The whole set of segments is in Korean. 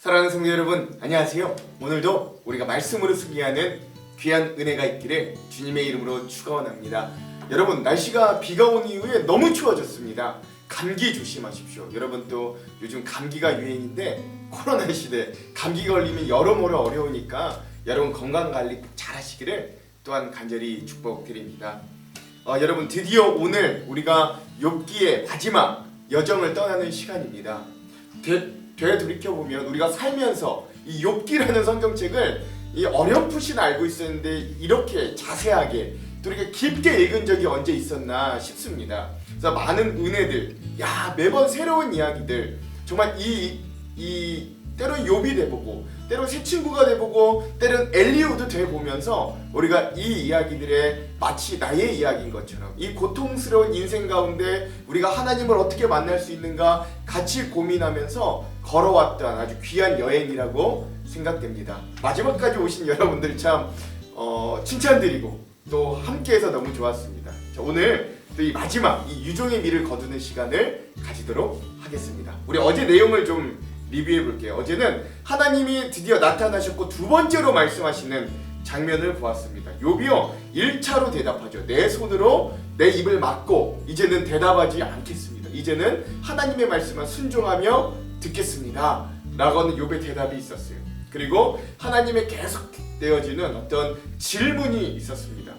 사랑하는 성도 여러분, 안녕하세요. 오늘도 우리가 말씀으로 승리하는 귀한 은혜가 있기를 주님의 이름으로 축원합니다. 여러분, 날씨가 비가 온 이후에 너무 추워졌습니다. 감기 조심하십시오. 여러분, 또 요즘 감기가 유행인데 코로나 시대 감기 걸리면 여러모로 어려우니까 여러분 건강관리 잘 하시기를 또한 간절히 축복드립니다. 여러분, 드디어 오늘 우리가 욥기의 마지막 여정을 떠나는 시간입니다. 되돌이켜보면 우리가 살면서 이 욥기라는 성경책을 이 어렴풋이는 알고 있었는데 이렇게 자세하게 또 이렇게 깊게 읽은 적이 언제 있었나 싶습니다. 그래서 많은 은혜들, 매번 새로운 이야기들, 정말 때론 욥이 돼보고 때론 새 친구가 돼보고 때론 엘리후도 돼보면서 우리가 이 이야기들에 마치 나의 이야기인 것처럼 이 고통스러운 인생 가운데 우리가 하나님을 어떻게 만날 수 있는가 같이 고민하면서 걸어왔던 아주 귀한 여행이라고 생각됩니다. 마지막까지 오신 여러분들 참 칭찬드리고 또 함께해서 너무 좋았습니다. 자, 오늘 또 이 마지막 이 유종의 미를 거두는 시간을 가지도록 하겠습니다. 우리 어제 내용을 좀 리뷰해 볼게요. 어제는 하나님이 드디어 나타나셨고 두 번째로 말씀하시는 장면을 보았습니다. 욥이요 1차로 대답하죠. 내 손으로 내 입을 막고 이제는 대답하지 않겠습니다. 이제는 하나님의 말씀만 순종하며 듣겠습니다 라고 하는 욥의 대답이 있었어요. 그리고 하나님의 계속 되어지는 어떤 질문이 있었습니다.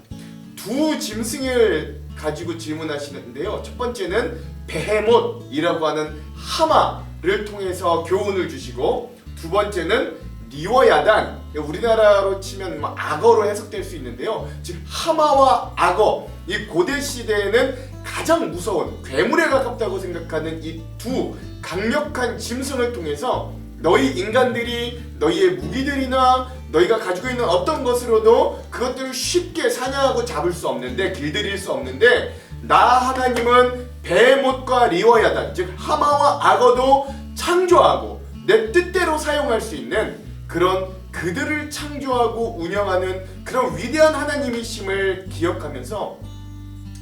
두 짐승을 가지고 질문하시는데요. 첫 번째는 베헤못이라고 하는 하마를 통해서 교훈을 주시고, 두 번째는 리워야단, 우리나라로 치면 악어로 해석될 수 있는데요. 즉 하마와 악어, 이 고대 시대에는 가장 무서운 괴물에 가깝다고 생각하는 이 두 강력한 짐승을 통해서 너희 인간들이 너희의 무기들이나 너희가 가지고 있는 어떤 것으로도 그것들을 쉽게 사냥하고 잡을 수 없는데, 길들일 수 없는데, 나 하나님은 베헤못과 리워야단, 즉 하마와 악어도 창조하고 내 뜻대로 사용할 수 있는 그런 그들을 창조하고 운영하는 그런 위대한 하나님이심을 기억하면서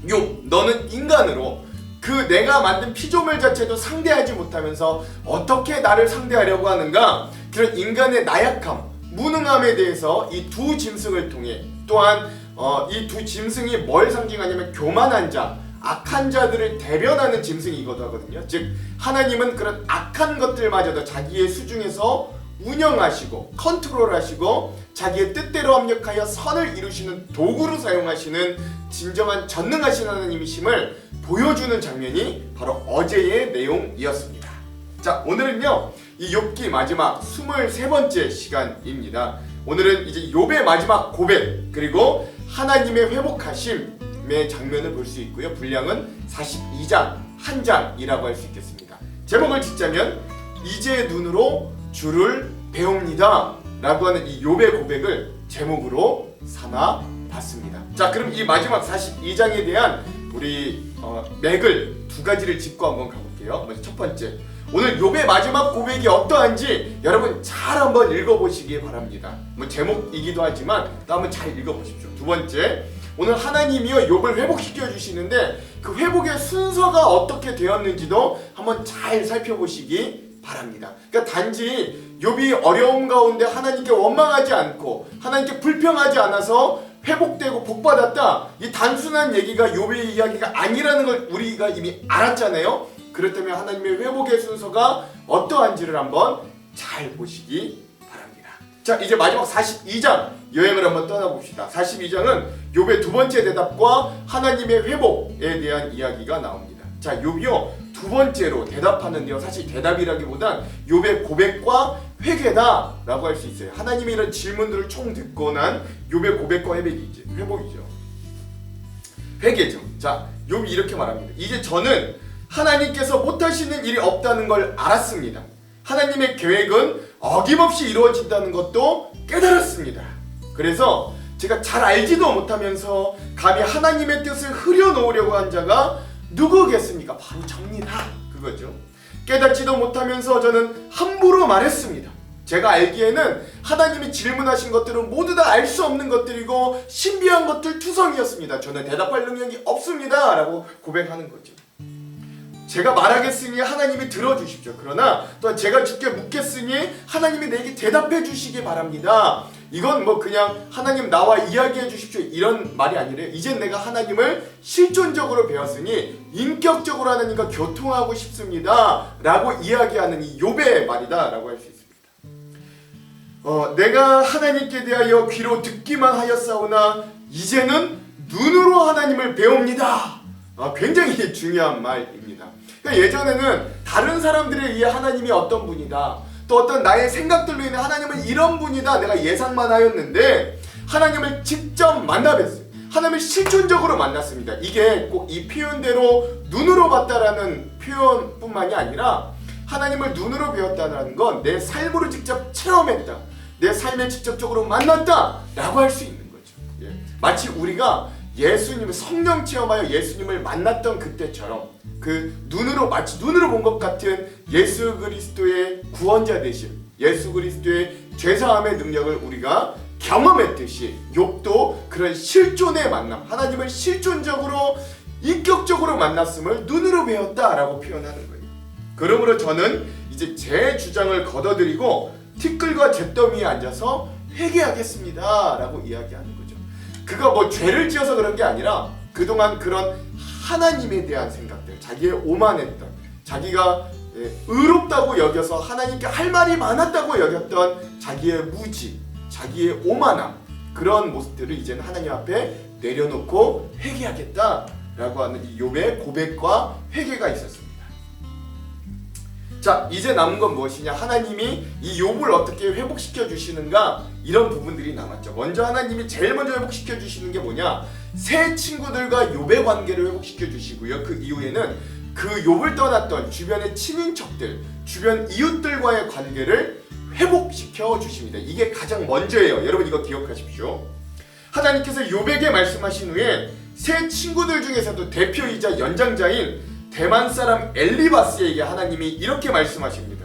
욥, 너는 인간으로 그 내가 만든 피조물 자체도 상대하지 못하면서 어떻게 나를 상대하려고 하는가, 그런 인간의 나약함, 무능함에 대해서 이 두 짐승을 통해, 또한 이 두 짐승이 뭘 상징하냐면 교만한 자, 악한 자들을 대변하는 짐승이거든 하거든요. 즉 하나님은 그런 악한 것들마저도 자기의 수중에서 운영하시고 컨트롤하시고 자기의 뜻대로 합력하여 선을 이루시는 도구로 사용하시는 진정한 전능하신 하나님이심을 보여주는 장면이 바로 어제의 내용이었습니다. 자, 오늘은요 이 욥기 마지막 23번째 시간입니다. 오늘은 이제 욥의 마지막 고백, 그리고 하나님의 회복하심의 장면을 볼 수 있고요. 분량은 42장 한 장이라고 할 수 있겠습니다. 제목을 짓자면 이제 눈으로 주를 배웁니다 라고 하는 이 욥의 고백을 제목으로 삼아 봤습니다. 자, 그럼 이 마지막 42장에 대한 우리 맥을 두 가지를 짚고 한번 가볼게요. 먼저 첫 번째, 오늘 욥의 마지막 고백이 어떠한지 여러분 잘 한번 읽어보시기 바랍니다. 뭐 제목이기도 하지만 또 한번 잘 읽어보십시오. 두 번째, 오늘 하나님이요 욥을 회복시켜 주시는데 그 회복의 순서가 어떻게 되었는지도 한번 잘 살펴보시기 바랍니다. 그러니까 단지 욥이 어려움 가운데 하나님께 원망하지 않고 하나님께 불평하지 않아서 회복되고 복받았다, 이 단순한 얘기가 욥의 이야기가 아니라는 걸 우리가 이미 알았잖아요. 그렇다면 하나님의 회복의 순서가 어떠한지를 한번 잘 보시기 바랍니다. 자, 이제 마지막 42장 여행을 한번 떠나봅시다. 42장은 욥의 두 번째 대답과 하나님의 회복에 대한 이야기가 나옵니다. 자, 욥이요 두 번째로 대답하는데요, 사실 대답이라기보단 욥의 고백과 회개다 라고 할 수 있어요. 하나님이 이런 질문들을 총 듣고 난 욥의 고백과 회복이죠. 회개죠. 자, 욥이 이렇게 말합니다. 이제 저는 하나님께서 못하시는 일이 없다는 걸 알았습니다. 하나님의 계획은 어김없이 이루어진다는 것도 깨달았습니다. 그래서 제가 잘 알지도 못하면서 감히 하나님의 뜻을 흐려놓으려고 한 자가 누구겠습니까? 바로 접니다. 그거죠. 깨닫지도 못하면서 저는 함부로 말했습니다. 제가 알기에는 하나님이 질문하신 것들은 모두 다 알 수 없는 것들이고 신비한 것들 투성이었습니다. 저는 대답할 능력이 없습니다 라고 고백하는 거죠. 제가 말하겠으니 하나님이 들어주십시오. 그러나 또한 제가 주께 묻겠으니 하나님이 내게 대답해 주시기 바랍니다. 이건 뭐 그냥 하나님 나와 이야기해 주십시오 이런 말이 아니래요. 이젠 내가 하나님을 실존적으로 배웠으니 인격적으로 하나님과 교통하고 싶습니다 라고 이야기하는 이 욥의 말이다 라고 할 수 있습니다. 내가 하나님께 대하여 귀로 듣기만 하였사오나 이제는 눈으로 하나님을 배웁니다. 굉장히 중요한 말입니다. 그러니까 예전에는 다른 사람들에 의해 하나님이 어떤 분이다, 또 어떤 나의 생각들로 인해 하나님은 이런 분이다 내가 예상만 하였는데 하나님을 직접 만나뵀어요. 하나님을 실존적으로 만났습니다. 이게 꼭 이 표현대로 눈으로 봤다라는 표현뿐만이 아니라 하나님을 눈으로 배웠다는 건 내 삶으로 직접 체험했다, 내 삶에 직접적으로 만났다 라고 할 수 있는 거죠. 예. 마치 우리가 예수님을 성령 체험하여 예수님을 만났던 그때처럼 그 마치 눈으로 본 것 같은 예수 그리스도의 구원자 되심, 예수 그리스도의 죄사함의 능력을 우리가 경험했듯이 욥도 그런 실존의 만남, 하나님을 실존적으로 인격적으로 만났음을 눈으로 배웠다라고 표현하는 거예요. 그러므로 저는 이제 제 주장을 걷어들이고 티끌과 잿더미에 앉아서 회개하겠습니다 라고 이야기하는 거죠. 그가 뭐 죄를 지어서 그런 게 아니라 그동안 그런 하나님에 대한 생각들, 자기의 오만했던, 자기가 의롭다고 여겨서 하나님께 할 말이 많았다고 여겼던 자기의 무지, 자기의 오만함, 그런 모습들을 이제는 하나님 앞에 내려놓고 회개하겠다라고 하는 이 욥의 고백과 회개가 있었습니다. 자, 이제 남은 건 무엇이냐? 하나님이 이 욥을 어떻게 회복시켜 주시는가? 이런 부분들이 남았죠. 먼저 하나님이 제일 먼저 회복시켜 주시는 게 뭐냐? 새 친구들과 욥의 관계를 회복시켜 주시고요. 그 이후에는 그 욥을 떠났던 주변의 친인척들, 주변 이웃들과의 관계를 회복시켜 주십니다. 이게 가장 먼저예요. 여러분 이거 기억하십시오. 하나님께서 욥에게 말씀하신 후에 새 친구들 중에서도 대표이자 연장자인 대만 사람 엘리바스에게 하나님이 이렇게 말씀하십니다.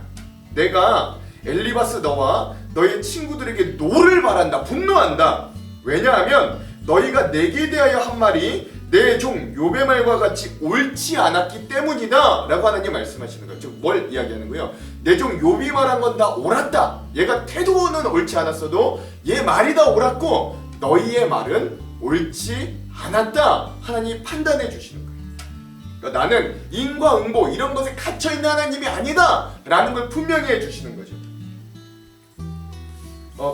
내가 엘리바스 너와 너의 친구들에게 노를 바란다, 분노한다. 왜냐하면 너희가 내게 대하여 한 말이 내 종 욥의 말과 같이 옳지 않았기 때문이다 라고 하나님 말씀하시는 거예요. 즉 뭘 이야기하는 거예요? 내 종 욥이 말한 건 다 옳았다. 얘가 태도는 옳지 않았어도 얘 말이 다 옳았고 너희의 말은 옳지 않았다. 하나님이 판단해 주시는 거예요. 그러니까 나는 인과응보 이런 것에 갇혀있는 하나님이 아니다 라는 걸 분명히 해주시는 거죠.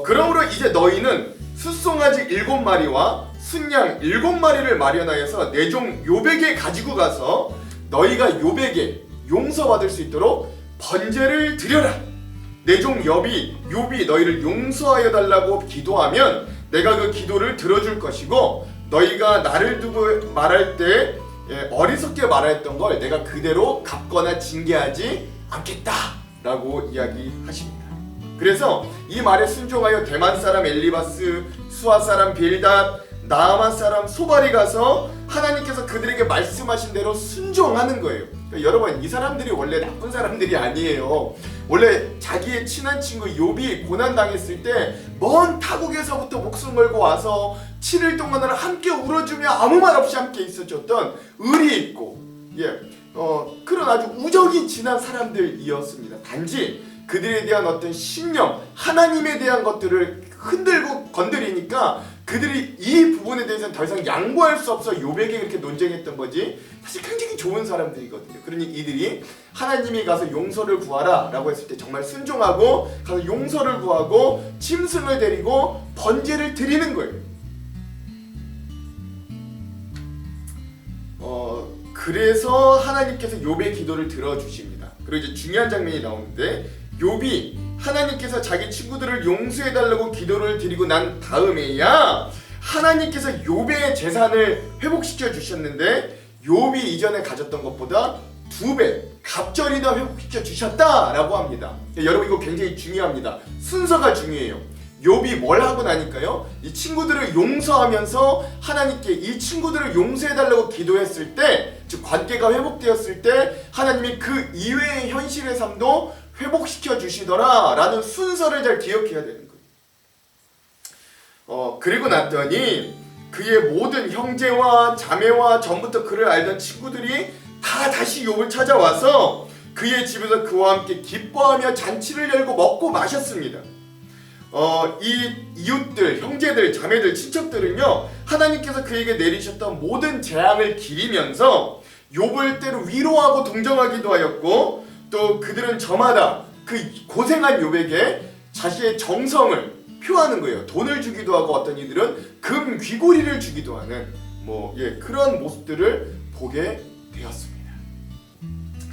그러므로 이제 너희는 숫송아지 7마리와 순양 7마리를 마련하여서 내 종 욥에게 가지고 가서 너희가 욥에게 용서받을 수 있도록 번제를 드려라. 내 종 욥이 너희를 용서하여 달라고 기도하면 내가 그 기도를 들어줄 것이고 너희가 나를 두고 말할 때 어리석게 말했던 걸 내가 그대로 갚거나 징계하지 않겠다 라고 이야기하십니다. 그래서 이 말에 순종하여 대만 사람 엘리바스, 수아 사람 빌닷, 나아만 사람 소발이 가서 하나님께서 그들에게 말씀하신 대로 순종하는 거예요. 그러니까 여러분 이 사람들이 원래 나쁜 사람들이 아니에요. 원래 자기의 친한 친구 욥이 고난당했을 때 먼 타국에서부터 목숨 걸고 와서 7일 동안을 함께 울어주며 아무 말 없이 함께 있어줬던 의리 있고 그런 아주 우정이 진한 사람들이었습니다. 단지 그들에 대한 어떤 신념, 하나님에 대한 것들을 흔들고 건드리니까 그들이 이 부분에 대해서는 더 이상 양보할 수 없어 욥에게 그렇게 논쟁했던 거지. 사실 굉장히 좋은 사람들이거든요. 그러니 이들이 하나님이 가서 용서를 구하라 라고 했을 때 정말 순종하고 가서 용서를 구하고 짐승을 데리고 번제를 드리는 거예요. 그래서 하나님께서 욥의 기도를 들어주십니다. 그리고 이제 중요한 장면이 나오는데 욥이 하나님께서 자기 친구들을 용서해달라고 기도를 드리고 난 다음에야 하나님께서 욥의 재산을 회복시켜 주셨는데 욥이 이전에 가졌던 것보다 2배 갑절이 더 회복시켜 주셨다라고 합니다. 여러분 이거 굉장히 중요합니다. 순서가 중요해요. 욥이 뭘 하고 나니까요, 이 친구들을 용서하면서 하나님께 이 친구들을 용서해달라고 기도했을 때, 즉 관계가 회복되었을 때 하나님이 그 이외의 현실의 삶도 회복시켜 주시더라 라는 순서를 잘 기억해야 되는 거예요. 그리고 났더니 그의 모든 형제와 자매와 전부터 그를 알던 친구들이 다 다시 욥을 찾아와서 그의 집에서 그와 함께 기뻐하며 잔치를 열고 먹고 마셨습니다. 이 이웃들, 형제들, 자매들, 친척들은요 하나님께서 그에게 내리셨던 모든 재앙을 기리면서 욥을 때로 위로하고 동정하기도 하였고, 또 그들은 저마다 그 고생한 욥에게 자신의 정성을 표하는 거예요. 돈을 주기도 하고 어떤 이들은 금 귀고리를 주기도 하는 그런 모습들을 보게 되었습니다.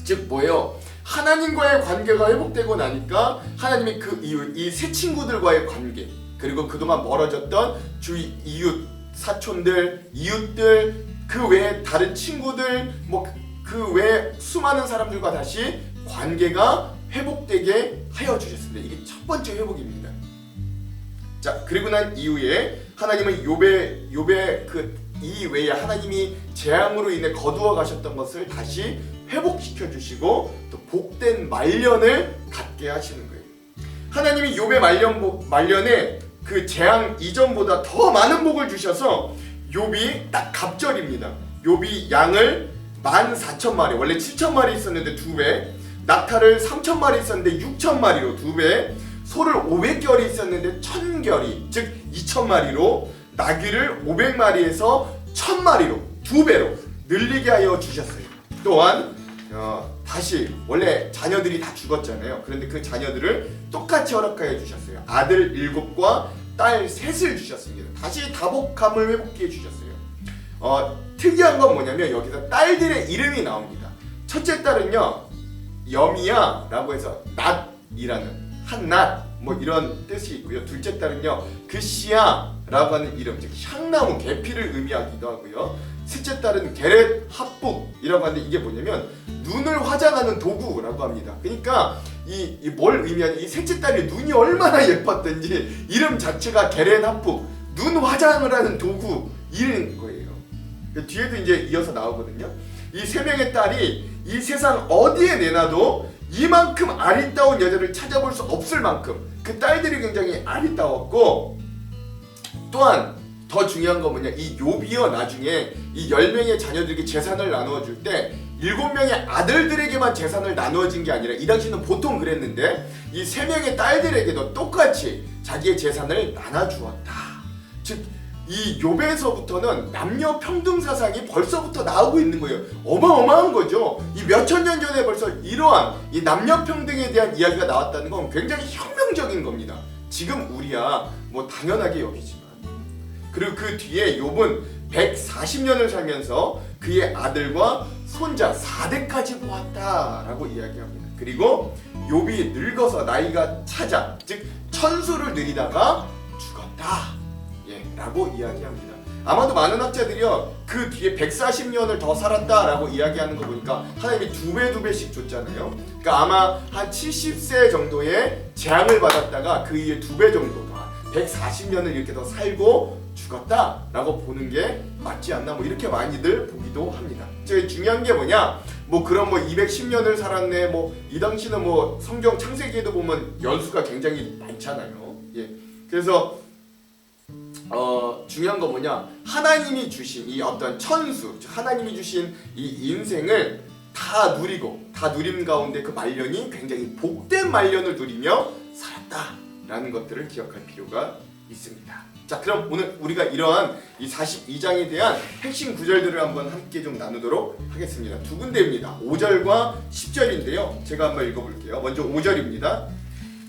즉 뭐예요? 하나님과의 관계가 회복되고 나니까 하나님이 그 이웃, 이 새 친구들과의 관계, 그리고 그동안 멀어졌던 주위 이웃, 사촌들, 이웃들, 그 외에 다른 친구들, 그 외에 수많은 사람들과 다시 관계가 회복되게 하여 주셨습니다. 이게 첫 번째 회복입니다. 자, 그리고 난 이후에 하나님은 욥의 그 이외에 하나님이 재앙으로 인해 거두어 가셨던 것을 다시 회복시켜 주시고 또 복된 말년을 갖게 하시는 거예요. 하나님이 욥의 말년에 그 재앙 이전보다 더 많은 복을 주셔서 욥이 딱 갑절입니다. 욥이 양을 14,000마리, 원래 7,000마리 있었는데 2배, 낙타를 3,000마리 있었는데 6,000마리로 2배, 소를 500결이 있었는데 1,000결이, 즉 2,000마리로, 나귀를 500마리에서 1,000마리로 2배로 늘리게 하여 주셨어요. 또한 다시 원래 자녀들이 다 죽었잖아요. 그런데 그 자녀들을 똑같이 허락하여 주셨어요. 아들 7과 딸 3을 주셨습니다. 다시 다복함을 회복해 주셨어요. 특이한 건 뭐냐면 여기서 딸들의 이름이 나옵니다. 첫째 딸은요 여미야라고 해서 낫이라는 한낫 이런 뜻이 있고요. 둘째 딸은요 그시야라고 하는 이름, 즉 향나무 계피를 의미하기도 하고요. 셋째 딸은 게렛 합북이라고 하는데 이게 뭐냐면 눈을 화장하는 도구라고 합니다. 그러니까 이 뭘 의미하냐, 이 셋째 딸이 눈이 얼마나 예뻤던지 이름 자체가 게렛 합북, 눈 화장을 하는 도구 이런 거예요. 뒤에도 이제 이어서 나오거든요. 이 세 명의 딸이 이 세상 어디에 내놔도 이만큼 아리따운 여자를 찾아볼 수 없을 만큼 그 딸들이 굉장히 아리따웠고, 또한 더 중요한 건 뭐냐, 이 욥이요 나중에 이 10명의 자녀들에게 재산을 나누어 줄 때 7명의 아들들에게만 재산을 나누어진 게 아니라, 이 당시는 보통 그랬는데 이 3명의 딸들에게도 똑같이 자기의 재산을 나눠주었다. 즉 이 욥에서부터는 남녀 평등 사상이 벌써부터 나오고 있는 거예요. 어마어마한 거죠. 이 몇천 년 전에 벌써 이러한 이 남녀 평등에 대한 이야기가 나왔다는 건 굉장히 혁명적인 겁니다. 지금 우리야 당연하게 여기지만, 그리고 그 뒤에 욥은 140년을 살면서 그의 아들과 손자 4대까지 보았다라고 이야기합니다. 그리고 욥이 늙어서 나이가 차자, 즉 천수를 누리다가 죽었다 라고 이야기합니다. 아마도 많은 학자들이요 그 뒤에 140년을 더 살았다라고 이야기하는 거 보니까 하나님이 2배씩 줬잖아요. 그러니까 아마 한 70세 정도의 재앙을 받았다가 그 이후에 2배 정도 더 140년을 이렇게 더 살고 죽었다라고 보는 게 맞지 않나, 이렇게 많이들 보기도 합니다. 제일 중요한 게 뭐냐, 그런 210년을 살았네, 이 당시는 성경 창세기에도 보면 연수가 굉장히 많잖아요. 그래서 중요한 건 뭐냐, 하나님이 주신 이 어떤 천수, 하나님이 주신 이 인생을 다 누림 가운데 그 말년이 굉장히 복된 말년을 누리며 살았다라는 것들을 기억할 필요가 있습니다. 자, 그럼 오늘 우리가 이러한 이 42장에 대한 핵심 구절들을 한번 함께 좀 나누도록 하겠습니다. 두 군데입니다. 5절과 10절인데요. 제가 한번 읽어볼게요. 먼저 5절입니다.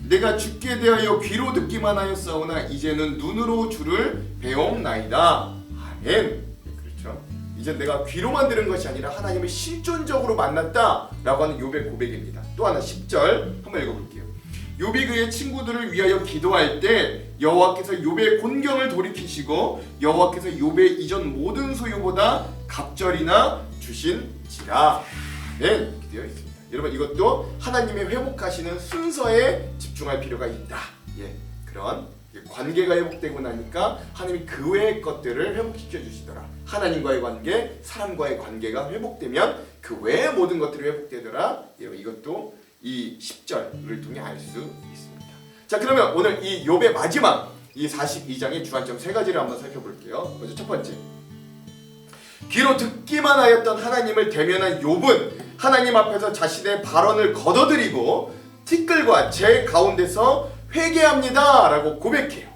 내가 주께 대하여 귀로 듣기만 하였사오나 이제는 눈으로 주를 배움나이다. 아멘. 그렇죠. 이제 내가 귀로만 들은 것이 아니라 하나님을 실존적으로 만났다라고 하는 욥의 고백입니다. 또 하나 10절 한번 읽어볼게요. 욥이 그의 친구들을 위하여 기도할 때 여호와께서 욥의 곤경을 돌이키시고 여호와께서 욥의 이전 모든 소유보다 갑절이나 주신지라. 아멘. 이렇게 되어 있습니다. 여러분, 이것도 하나님의 회복하시는 순서에 집중할 필요가 있다. 그런 관계가 회복되고 나니까 하나님이 그 외의 것들을 회복시켜 주시더라. 하나님과의 관계, 사람과의 관계가 회복되면 그 외의 모든 것들이 회복되더라. 이것도 이 10절을 통해 알 수 있습니다. 자, 그러면 오늘 이 욥의 마지막 이 42장의 주안점 3가지를 한번 살펴볼게요. 먼저 첫 번째, 귀로 듣기만 하였던 하나님을 대면한 욥은 하나님 앞에서 자신의 발언을 걷어들이고 티끌과 재 가운데서 회개합니다 라고 고백해요.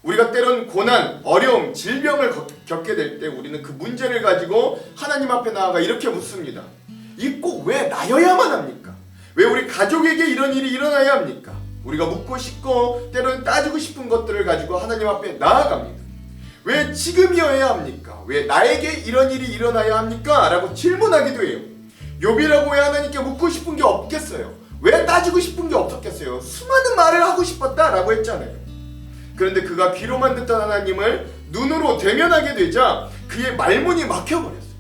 우리가 때론 고난, 어려움, 질병을 겪게 될 때 우리는 그 문제를 가지고 하나님 앞에 나아가 이렇게 묻습니다. 이 꼭 왜 나여야만 합니까? 왜 우리 가족에게 이런 일이 일어나야 합니까? 우리가 묻고 싶고 때로는 따지고 싶은 것들을 가지고 하나님 앞에 나아갑니다. 왜 지금이어야 합니까? 왜 나에게 이런 일이 일어나야 합니까? 라고 질문하기도 해요. 욥이라고 왜 하나님께 묻고 싶은 게 없겠어요? 왜 따지고 싶은 게 없었겠어요? 수많은 말을 하고 싶었다라고 했잖아요. 그런데 그가 귀로만 듣던 하나님을 눈으로 대면하게 되자 그의 말문이 막혀버렸어요.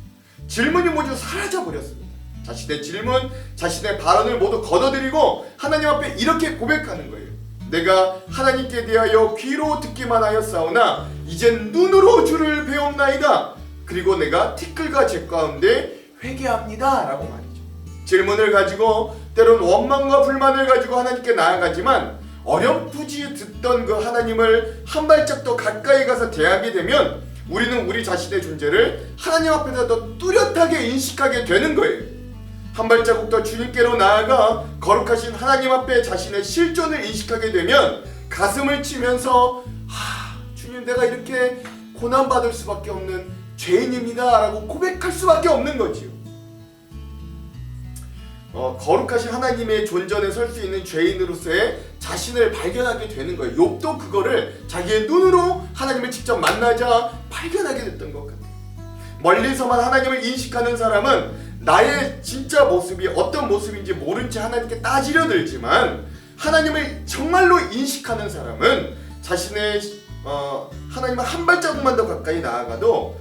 질문이 모두 사라져버렸습니다. 자신의 질문, 자신의 발언을 모두 걷어들이고 하나님 앞에 이렇게 고백하는 거예요. 내가 하나님께 대하여 귀로 듣기만 하였사오나 이젠 눈으로 주를 배움나이다. 그리고 내가 티끌과 재 가운데 회개합니다 라고 말이죠. 질문을 가지고 때론 원망과 불만을 가지고 하나님께 나아가지만 어렴풋이 듣던 그 하나님을 한 발짝 더 가까이 가서 대하게 되면 우리는 우리 자신의 존재를 하나님 앞에서 더 뚜렷하게 인식하게 되는 거예요. 한 발자국 더 주님께로 나아가 거룩하신 하나님 앞에 자신의 실존을 인식하게 되면 가슴을 치면서 주님, 내가 이렇게 고난받을 수밖에 없는 죄인입니다 라고 고백할 수밖에 없는 거지요. 거룩하신 하나님의 존전에 설 수 있는 죄인으로서의 자신을 발견하게 되는 거예요. 욥도 그거를 자기의 눈으로 하나님을 직접 만나자 발견하게 됐던 것 같아요. 멀리서만 하나님을 인식하는 사람은 나의 진짜 모습이 어떤 모습인지 모른 채 하나님께 따지려 들지만 하나님을 정말로 인식하는 사람은 자신의 하나님을 한 발자국만 더 가까이 나아가도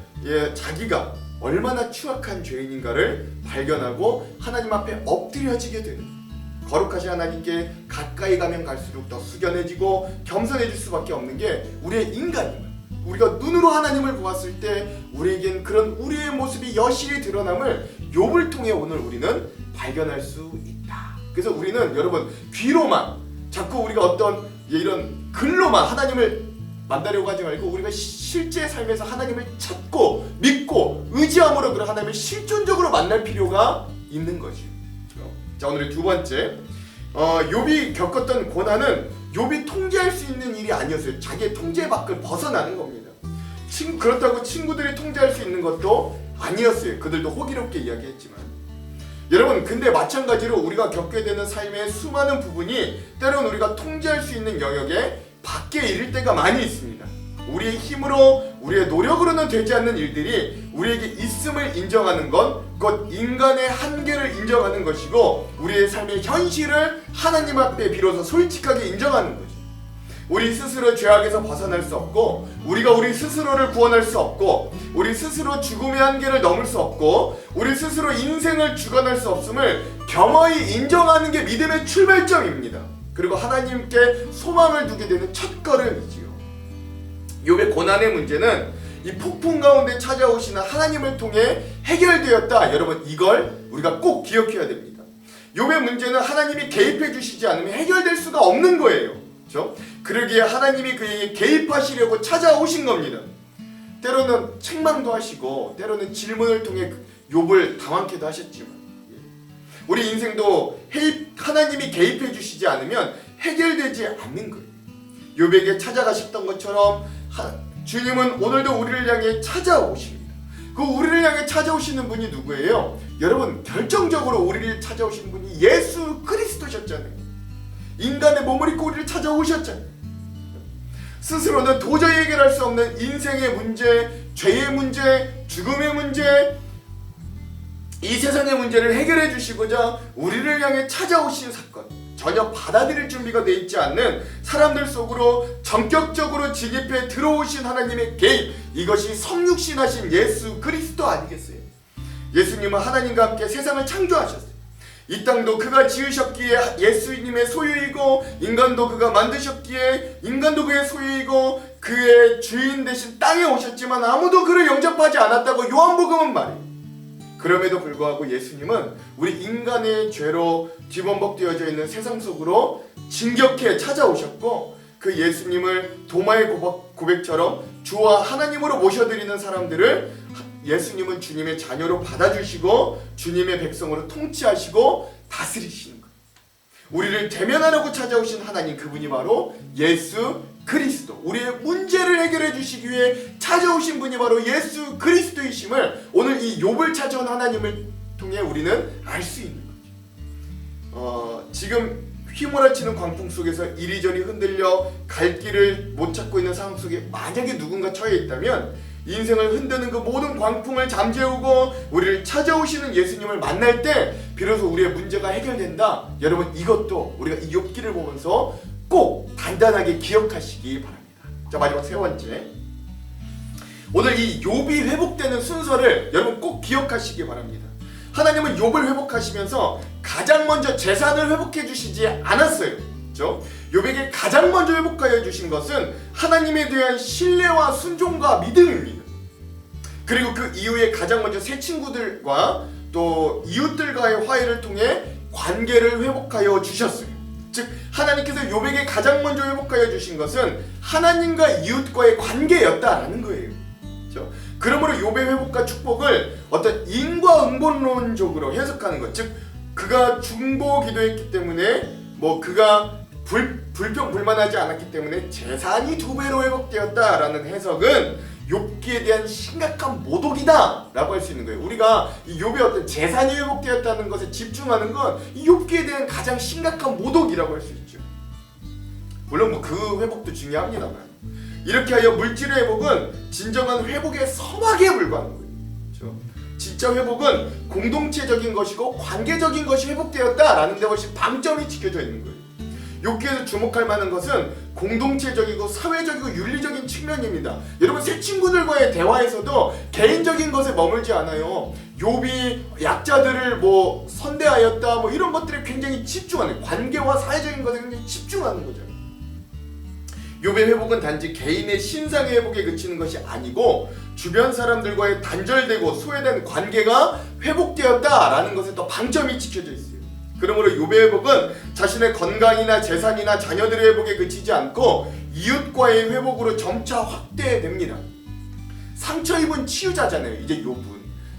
자기가 얼마나 추악한 죄인인가를 발견하고 하나님 앞에 엎드려지게 되는, 거룩하신 하나님께 가까이 가면 갈수록 더 숙연해지고 겸손해질 수밖에 없는 게 우리의 인간임을, 우리가 눈으로 하나님을 보았을 때 우리에겐 그런 우리의 모습이 여실히 드러남을 욥을 통해 오늘 우리는 발견할 수 있다. 그래서 우리는 여러분 귀로만 자꾸 우리가 어떤 이런 글로만 하나님을 만나려고 하지 말고 우리가 실제 삶에서 하나님을 찾고 믿고 의지함으로 그런 하나님을 실존적으로 만날 필요가 있는 거지. 자, 오늘의 두 번째, 욥이 겪었던 고난은 욥이 통제할 수 있는 일이 아니었어요. 자기의 통제 밖을 벗어나는 겁니다. 그렇다고 친구들이 통제할 수 있는 것도 아니었어요. 그들도 호기롭게 이야기했지만. 여러분, 근데 마찬가지로 우리가 겪게 되는 삶의 수많은 부분이 때로는 우리가 통제할 수 있는 영역에 밖에 이를 때가 많이 있습니다. 우리의 힘으로, 우리의 노력으로는 되지 않는 일들이 우리에게 있음을 인정하는 건 곧 인간의 한계를 인정하는 것이고 우리의 삶의 현실을 하나님 앞에 비로소 솔직하게 인정하는 거죠. 우리 스스로 죄악에서 벗어날 수 없고 우리가 우리 스스로를 구원할 수 없고 우리 스스로 죽음의 한계를 넘을 수 없고 우리 스스로 인생을 주관할 수 없음을 겸허히 인정하는 게 믿음의 출발점입니다. 그리고 하나님께 소망을 두게 되는 첫걸음이지요. 욥의 고난의 문제는 이 폭풍 가운데 찾아오시는 하나님을 통해 해결되었다. 여러분, 이걸 우리가 꼭 기억해야 됩니다. 욥의 문제는 하나님이 개입해 주시지 않으면 해결될 수가 없는 거예요. 그렇죠? 그러기에 하나님이 그에게 개입하시려고 찾아오신 겁니다. 때로는 책망도 하시고 때로는 질문을 통해 욥을 당황케도 하셨지만 우리 인생도 하나님이 개입해 주시지 않으면 해결되지 않는 거예요. 욥에게 찾아가셨던 것처럼 주님은 오늘도 우리를 향해 찾아오십니다. 그 우리를 향해 찾아오시는 분이 누구예요? 여러분, 결정적으로 우리를 찾아오시는 분이 예수 그리스도셨잖아요. 인간의 몸을 입고 우리를 찾아오셨잖아요. 스스로는 도저히 해결할 수 없는 인생의 문제, 죄의 문제, 죽음의 문제, 이 세상의 문제를 해결해 주시고자 우리를 향해 찾아오신 사건, 전혀 받아들일 준비가 돼 있지 않는 사람들 속으로 전격적으로 진입해 들어오신 하나님의 개입, 이것이 성육신하신 예수 그리스도 아니겠어요? 예수님은 하나님과 함께 세상을 창조하셨어요. 이 땅도 그가 지으셨기에 예수님의 소유이고 인간도 그가 만드셨기에 인간도 그의 소유이고 그의 주인 대신 땅에 오셨지만 아무도 그를 영접하지 않았다고 요한복음은 말해요. 그럼에도 불구하고 예수님은 우리 인간의 죄로 뒤범벅되어져 있는 세상 속으로 진격해 찾아오셨고 그 예수님을 도마의 고백처럼 주와 하나님으로 모셔드리는 사람들을 예수님은 주님의 자녀로 받아주시고 주님의 백성으로 통치하시고 다스리시는 거예요. 우리를 대면하려고 찾아오신 하나님, 그분이 바로 예수 그리스도, 우리의 문제를 해결해 주시기 위해 찾아오신 분이 바로 예수 그리스도이심을 오늘 이 욥을 찾아온 하나님을 통해 우리는 알 수 있는 거죠. 지금 휘몰아치는 광풍 속에서 이리저리 흔들려 갈 길을 못 찾고 있는 상황 속에 만약에 누군가 처해 있다면, 인생을 흔드는 그 모든 광풍을 잠재우고 우리를 찾아오시는 예수님을 만날 때 비로소 우리의 문제가 해결된다. 여러분, 이것도 우리가 이 욥기를 보면서 꼭 단단하게 기억하시기 바랍니다. 자, 마지막 세 번째, 오늘 이 욥이 회복되는 순서를 여러분 꼭 기억하시기 바랍니다. 하나님은 욥을 회복하시면서 가장 먼저 재산을 회복해 주시지 않았어요. 그렇죠? 욥에게 가장 먼저 회복하여 주신 것은 하나님에 대한 신뢰와 순종과 믿음입니다. 그리고 그 이후에 가장 먼저 새 친구들과 또 이웃들과의 화해를 통해 관계를 회복하여 주셨어요. 즉 하나님께서 욥에게 가장 먼저 회복하여 주신 것은 하나님과 이웃과의 관계였다라는 거예요. 그렇죠? 그러므로 욥의 회복과 축복을 어떤 인과응보론적으로 해석하는 것, 즉 그가 중보 기도했기 때문에 그가 불평불만하지 않았기 때문에 재산이 2배로 회복되었다라는 해석은 욥기에 대한 심각한 모독이다 라고 할 수 있는 거예요. 우리가 이 욥의 어떤 재산이 회복되었다는 것에 집중하는 건 이 욥기에 대한 가장 심각한 모독이라고 할 수 있죠. 물론 그 회복도 중요합니다만, 이렇게 하여 물질의 회복은 진정한 회복의 서막에 불과한 거예요. 그렇죠? 진짜 회복은 공동체적인 것이고 관계적인 것이 회복되었다라는 데 훨씬 방점이 찍혀져 있는 거예요. 욥기에서 주목할 만한 것은 공동체적이고 사회적이고 윤리적인 측면입니다. 여러분, 새 친구들과의 대화에서도 개인적인 것에 머물지 않아요. 욥이 약자들을 선대하였다 이런 것들에 굉장히 집중하는, 관계와 사회적인 것에 굉장히 집중하는 거죠. 욥의 회복은 단지 개인의 신상의 회복에 그치는 것이 아니고 주변 사람들과의 단절되고 소외된 관계가 회복되었다라는 것에 또 방점이 찍혀져 있어요. 그러므로 욥의 회복은 자신의 건강이나 재산이나 자녀들의 회복에 그치지 않고 이웃과의 회복으로 점차 확대됩니다. 상처 입은 치유자잖아요. 이제 욥은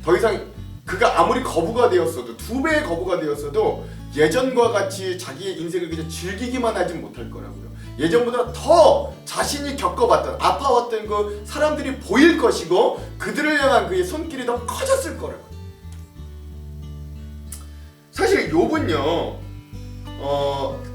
더 이상 그가 아무리 거부가 되었어도, 2배의 거부가 되었어도 예전과 같이 자기의 인생을 그냥 즐기기만 하진 못할 거라고요. 예전보다 더 자신이 겪어봤던, 아파왔던 그 사람들이 보일 것이고 그들을 향한 그의 손길이 더 커졌을 거라고요. 사실 욥은요,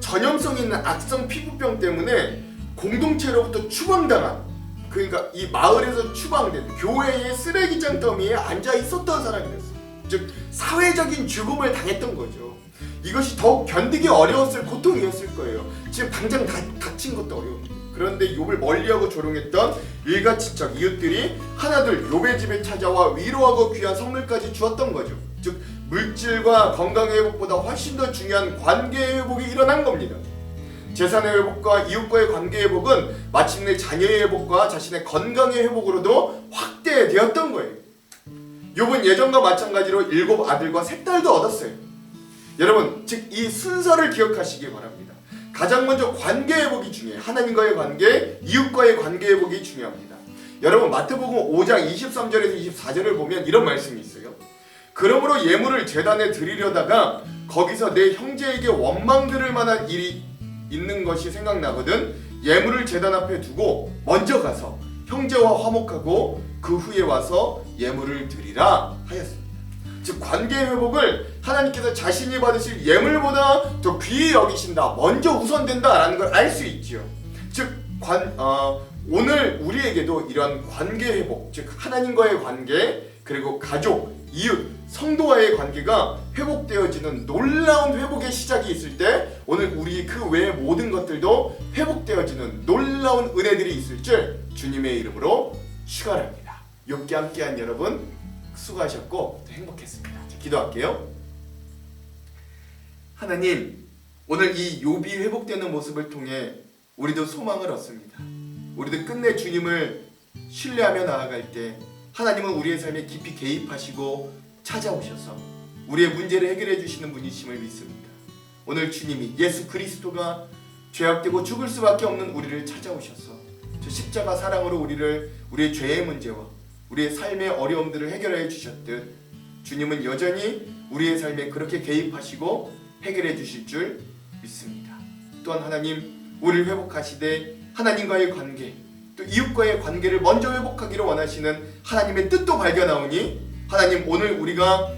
전염성 있는 악성 피부병 때문에 공동체로부터 추방당한, 그러니까 이 마을에서 추방된, 교회의 쓰레기장 더미에 앉아 있었던 사람이었어요. 즉 사회적인 죽음을 당했던 거죠. 이것이 더욱 견디기 어려웠을 고통이었을 거예요. 지금 당장 닥친 것도 어려운데, 그런데 욥을 멀리하고 조롱했던 일가 친척, 이웃들이 하나둘 욥의 집에 찾아와 위로하고 귀한 선물까지 주었던 거죠. 즉 물질과 건강의 회복보다 훨씬 더 중요한 관계의 회복이 일어난 겁니다. 재산의 회복과 이웃과의 관계의 회복은 마침내 자녀의 회복과 자신의 건강의 회복으로도 확대되었던 거예요. 욥은 예전과 마찬가지로 7 아들과 3 딸도 얻었어요. 여러분, 즉 이 순서를 기억하시기 바랍니다. 가장 먼저 관계 회복이 중요해요. 하나님과의 관계, 이웃과의 관계 회복이 중요합니다. 여러분, 마태복음 5장 23절에서 24절을 보면 이런 말씀이 있어요. 그러므로 예물을 제단에 드리려다가 거기서 내 형제에게 원망 들을 만한 일이 있는 것이 생각나거든 예물을 제단 앞에 두고 먼저 가서 형제와 화목하고 그 후에 와서 예물을 드리라 하였습니다. 즉 관계의 회복을 하나님께서 자신이 받으실 예물보다 더 귀히 여기신다, 먼저 우선된다라는 걸 알 수 있지요. 즉 오늘 우리에게도 이런 관계 회복, 즉 하나님과의 관계, 그리고 가족, 이웃, 성도와의 관계가 회복되어지는 놀라운 회복의 시작이 있을 때 오늘 우리 그 외의 모든 것들도 회복되어지는 놀라운 은혜들이 있을 줄 주님의 이름으로 축원합니다. 욥기 함께한 여러분 수고하셨고 행복했습니다. 자, 기도할게요. 하나님, 오늘 이 욥이 회복되는 모습을 통해 우리도 소망을 얻습니다. 우리도 끝내 주님을 신뢰하며 나아갈 때 하나님은 우리의 삶에 깊이 개입하시고 찾아오셔서 우리의 문제를 해결해 주시는 분이심을 믿습니다. 오늘 주님이 예수 그리스도가 죄악되고 죽을 수밖에 없는 우리를 찾아오셔서 저 십자가 사랑으로 우리의 죄의 문제와 우리의 삶의 어려움들을 해결해 주셨듯 주님은 여전히 우리의 삶에 그렇게 개입하시고 해결해 주실 줄 믿습니다. 또한 하나님, 우리를 회복하시되 하나님과의 관계, 또 이웃과의 관계를 먼저 회복하기를 원하시는 하나님의 뜻도 발견하오니 하나님, 오늘 우리가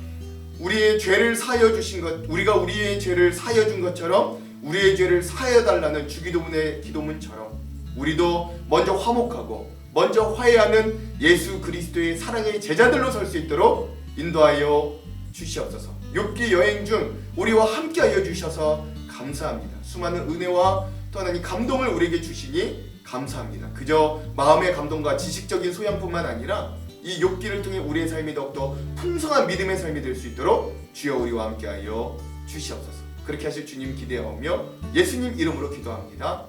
우리의 죄를 사하여 주신 것, 우리가 우리의 죄를 사하여 준 것처럼 우리의 죄를 사하여 달라는 주기도문의 기도문처럼 우리도 먼저 화목하고 먼저 화해하는 예수 그리스도의 사랑의 제자들로 설 수 있도록 인도하여 주시옵소서. 욥기 여행 중 우리와 함께하여 주셔서 감사합니다. 수많은 은혜와 또 하나님 감동을 우리에게 주시니 감사합니다. 그저 마음의 감동과 지식적인 소양뿐만 아니라 이 욥기를 통해 우리의 삶이 더욱더 풍성한 믿음의 삶이 될 수 있도록 주여 우리와 함께하여 주시옵소서. 그렇게 하실 주님 기대하며 예수님 이름으로 기도합니다.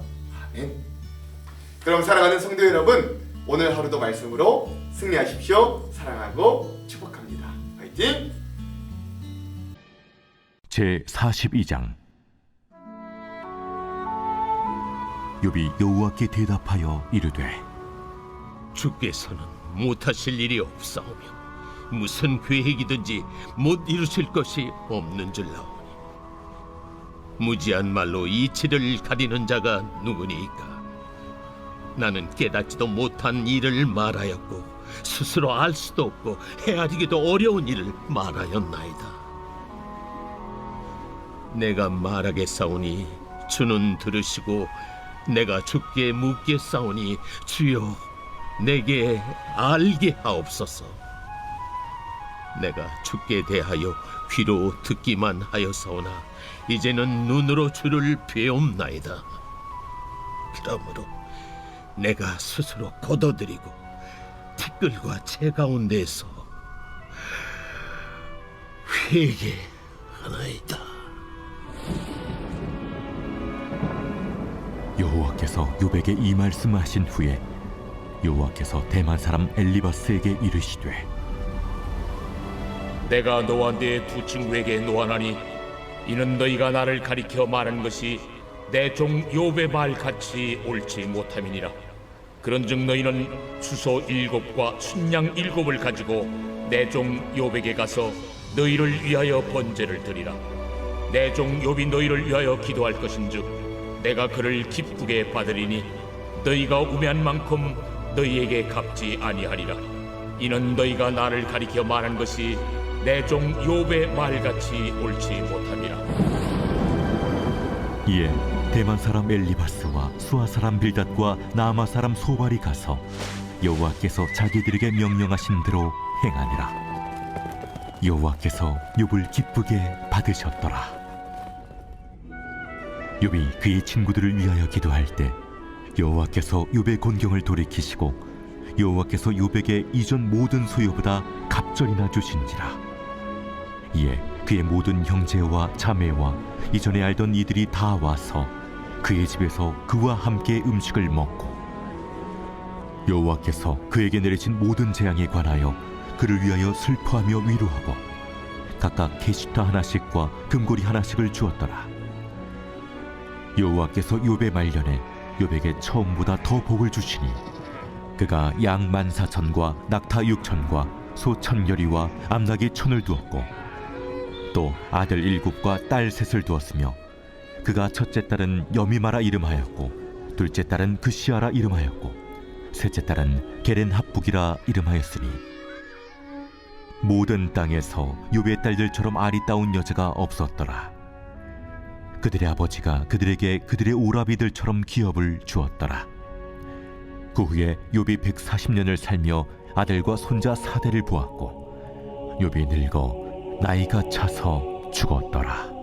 아멘. 그럼 사랑하는 성도 여러분, 오늘 하루도 말씀으로 승리하십시오. 사랑하고 축복합니다. 화이팅! 제42장. 욥이 여호와께 대답하여 이르되 주께서는 못하실 일이 없사오며 무슨 계획이든지 못 이루실 것이 없는 줄 나오니 무지한 말로 이치를 가리는 자가 누구니까. 나는 깨닫지도 못한 일을 말하였고 스스로 알 수도 없고 헤아리기도 어려운 일을 말하였나이다. 내가 말하겠사오니 주는 들으시고 내가 주께 묻겠사오니 주여 내게 알게 하옵소서. 내가 주께 대하여 귀로 듣기만 하였사오나 이제는 눈으로 주를 배움나이다. 그러므로 내가 스스로 거둬들이고 티끌과 채 가운데서 회개하나이다. 여호와께서 욥에게 이 말씀하신 후에 여호와께서 대만 사람 엘리바스에게 이르시되 내가 너와 네 두 친구에게 노하나니 이는 너희가 나를 가리켜 말한 것이 내 종 욥의 말 같이 옳지 못함이니라. 그런즉 너희는 수소 7과 순양 7을 가지고 내 종 욥에게 가서 너희를 위하여 번제를 드리라. 내 종 욥이 너희를 위하여 기도할 것인즉 내가 그를 기쁘게 받으리니 너희가 우매한 만큼 너희에게 갚지 아니하리라. 이는 너희가 나를 가리켜 말한 것이 내 종 욥의 말같이 옳지 못함이라. 이에 대만 사람 엘리바스와 수아 사람 빌닷과 나아마 사람 소발이 가서 여호와께서 자기들에게 명령하신 대로 행하니라. 여호와께서 욥을 기쁘게 받으셨더라. 욥이 그의 친구들을 위하여 기도할 때 여호와께서 욥의 곤경을 돌이키시고 여호와께서 욥에게 이전 모든 소유보다 갑절이나 주신지라. 이에 그의 모든 형제와 자매와 이전에 알던 이들이 다 와서 그의 집에서 그와 함께 음식을 먹고 여호와께서 그에게 내리신 모든 재앙에 관하여 그를 위하여 슬퍼하며 위로하고 각각 게시타 하나씩과 금고리 하나씩을 주었더라. 여호와께서 욥의 말년에 욥에게 처음보다 더 복을 주시니 그가 양 14,000과 낙타 6,000과 소 1,000여리와 암낙이 1,000을 두었고 또 아들 7과 딸 3을 두었으며 그가 첫째 딸은 여미마라 이름하였고 둘째 딸은 그시아라 이름하였고 셋째 딸은 게렌합북이라 이름하였으니 모든 땅에서 욥의 딸들처럼 아리따운 여자가 없었더라. 그들의 아버지가 그들에게 그들의 오라비들처럼 기업을 주었더라. 그 후에 욥이 140년을 살며 아들과 손자 4대를 보았고 욥이 늙어 나이가 차서 죽었더라.